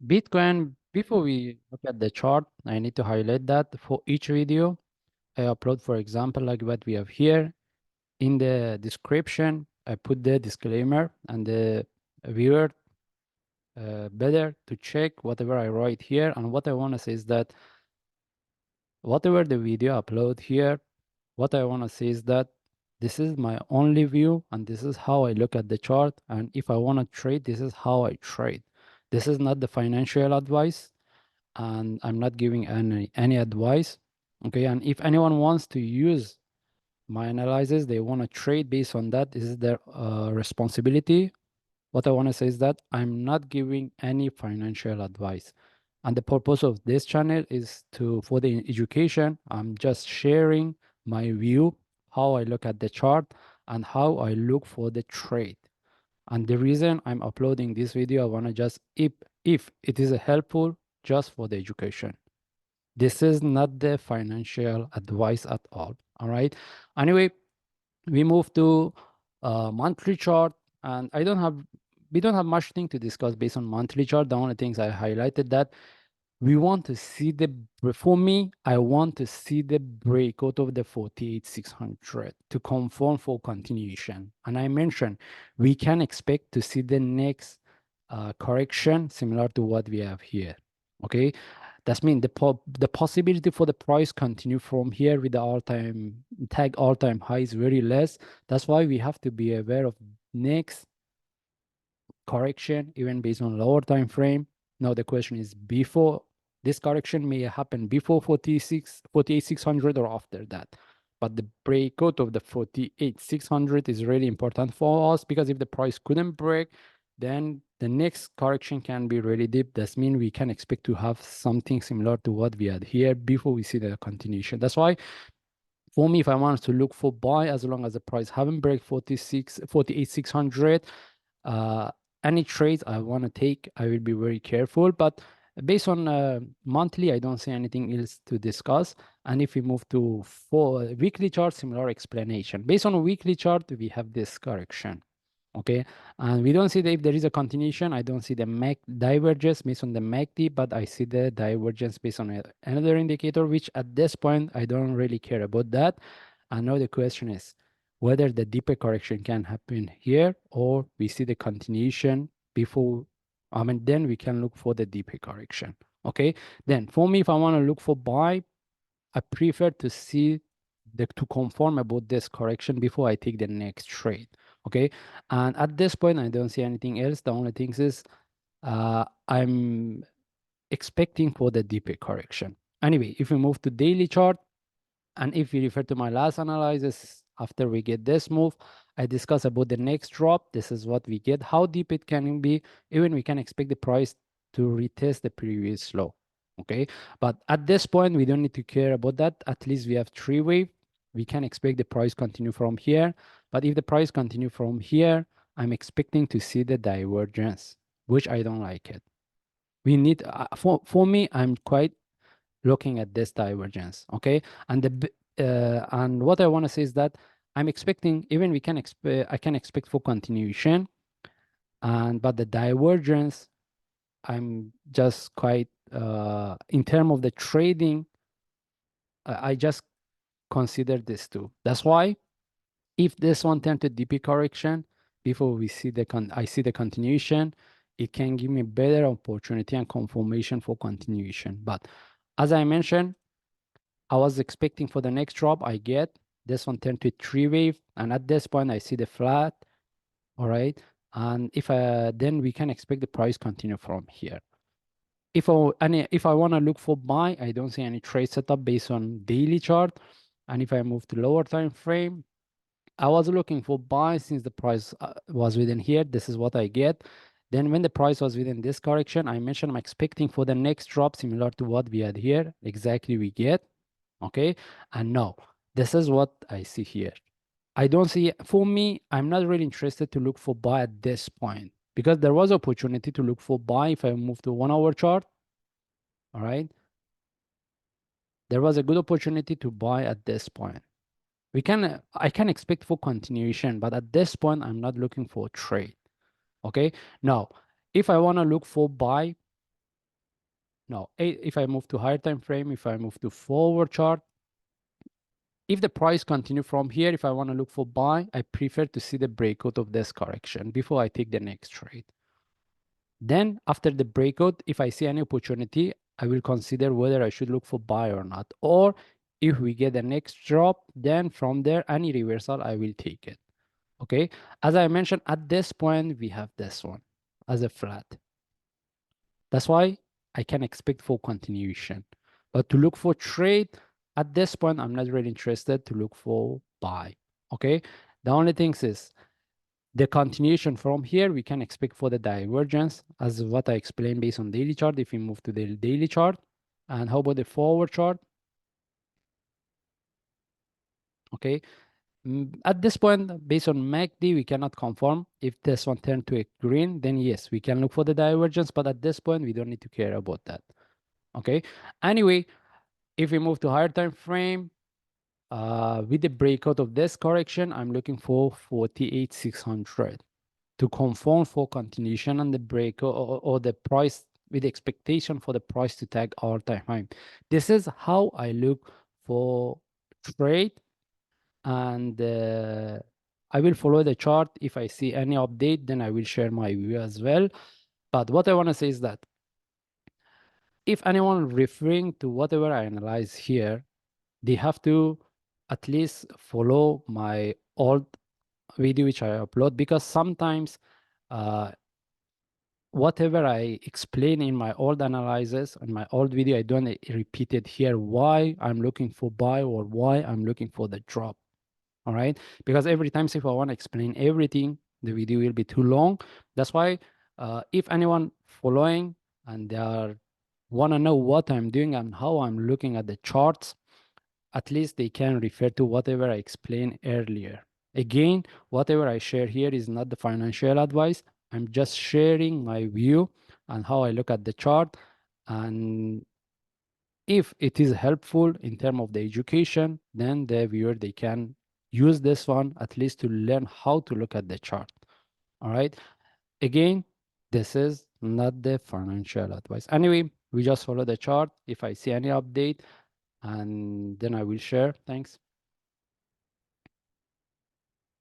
Bitcoin, before we look at the chart, I need to highlight that for each video I upload, for example, like what we have here, in the description, I put the disclaimer and the viewer better to check whatever I write here. And what I want to say is that whatever the video upload here, what I want to say is that this is my only view and this is how I look at the chart. And if I want to trade, this is how I trade. This is not the financial advice and I'm not giving any advice. Okay, and if anyone wants to use my analysis, they want to trade based on that, this is their responsibility. What I want to say is that I'm not giving any financial advice. And the purpose of this channel is for the education. I'm just sharing my view, how I look at the chart and how I look for the trade. And the reason I'm uploading this video, I want to just, if it is helpful, just for the education. This is not the financial advice at all. All right. Anyway, we move to monthly chart, and we don't have much thing to discuss based on monthly chart. The only things I highlighted that we want to see for me, I want to see the breakout of the 48,600 to confirm for continuation. And I mentioned we can expect to see the next correction similar to what we have here. Okay, that means the possibility for the price continue from here with the all-time high is very less. That's why we have to be aware of next correction, even based on lower time frame. Now the question is, before this correction may happen before 48,600 or after that. But the breakout of the 48,600 is really important for us, because if the price couldn't break, then the next correction can be really deep. That means we can expect to have something similar to what we had here before we see the continuation. That's why for me, if I want to look for buy, as long as the price haven't break 48,600, any trades I want to take, I will be very careful. But based on monthly, I don't see anything else to discuss. And if we move to weekly chart, similar explanation. Based on a weekly chart, we have this correction. Okay, and we don't see if there is a continuation. I don't see the MAC divergence based on the MACD, but I see the divergence based on another indicator, which at this point, I don't really care about that. And now the question is whether the deeper correction can happen here, or we see the continuation before, then we can look for the deeper correction. Okay, then for me, if I want to look for buy, I prefer to see to confirm about this correction before I take the next trade. Okay, and at this point, I don't see anything else. The only thing is I'm expecting for the deeper correction. Anyway, if we move to daily chart, and if we refer to my last analysis, after we get this move, I discuss about the next drop. This is what we get, how deep it can be. Even we can expect the price to retest the previous low. Okay, but at this point, we don't need to care about that. At least we have three wave. We can expect the price continue from here. But if the price continue from here, I'm expecting to see the divergence, which I don't like it. We need, for me, I'm quite looking at this divergence. Okay, and and what I want to say is that I'm expecting, even I can expect for continuation, but the divergence, I'm just quite in terms of the trading, I just consider this too. That's why if this one turned to DP correction before we see I see the continuation, it can give me better opportunity and confirmation for continuation. But as I mentioned, I was expecting for the next drop, I get this one turned to three wave, and at this point I see the flat. All right, and then we can expect the price continue from here. If I want to look for buy, I don't see any trade setup based on daily chart. And if I move to lower time frame, I was looking for buy since the price was within here. This is what I get. Then when the price was within this correction, I mentioned I'm expecting for the next drop similar to what we had here. Exactly we get. Okay, and now this is what I see here. I don't see, for me, I'm not really interested to look for buy at this point, because there was opportunity to look for buy if I move to 1 hour chart. All right, there was a good opportunity to buy at this point. I can expect for continuation, but at this point I'm not looking for a trade. Okay, now if I want to look for buy, No, if I move to higher time frame, if I move to forward chart, if the price continue from here, if I want to look for buy, I prefer to see the breakout of this correction before I take the next trade. Then after the breakout, if I see any opportunity, I will consider whether I should look for buy or not. Or if we get the next drop, then from there, any reversal, I will take it. Okay. As I mentioned, at this point, we have this one as a flat. That's why I can expect for continuation. But to look for trade, at this point, I'm not really interested to look for buy. Okay. The only thing is the continuation from here, we can expect for the divergence as what I explained based on daily chart. If we move to the daily chart, and how about the forward chart? Okay. At this point, based on MACD, we cannot confirm. If this one turned to a green, then yes, we can look for the divergence. But at this point, we don't need to care about that. Okay. Anyway, if we move to higher time frame, with the breakout of this correction, I'm looking for 48,600 to confirm for continuation and the break or the price with expectation for the price to tag all-time high. This is how I look for trade, and I will follow the chart. If I see any update, then I will share my view as well. But what I want to say is that if anyone referring to whatever I analyze here, they have to at least follow my old video which I upload, because sometimes uh, whatever I explain in my old analysis and my old video, I don't repeat it here, why I'm looking for buy or why I'm looking for the drop. All right. Because every time if I want to explain everything, the video will be too long. That's why if anyone following and they are want to know what I'm doing and how I'm looking at the charts, at least they can refer to whatever I explained earlier. Again, whatever I share here is not the financial advice. I'm just sharing my view and how I look at the chart. And if it is helpful in terms of the education, then the viewer, they can use this one at least to learn how to look at the chart. All right. Again, this is not the financial advice. Anyway, we just follow the chart. If I see any update, and then I will share. Thanks.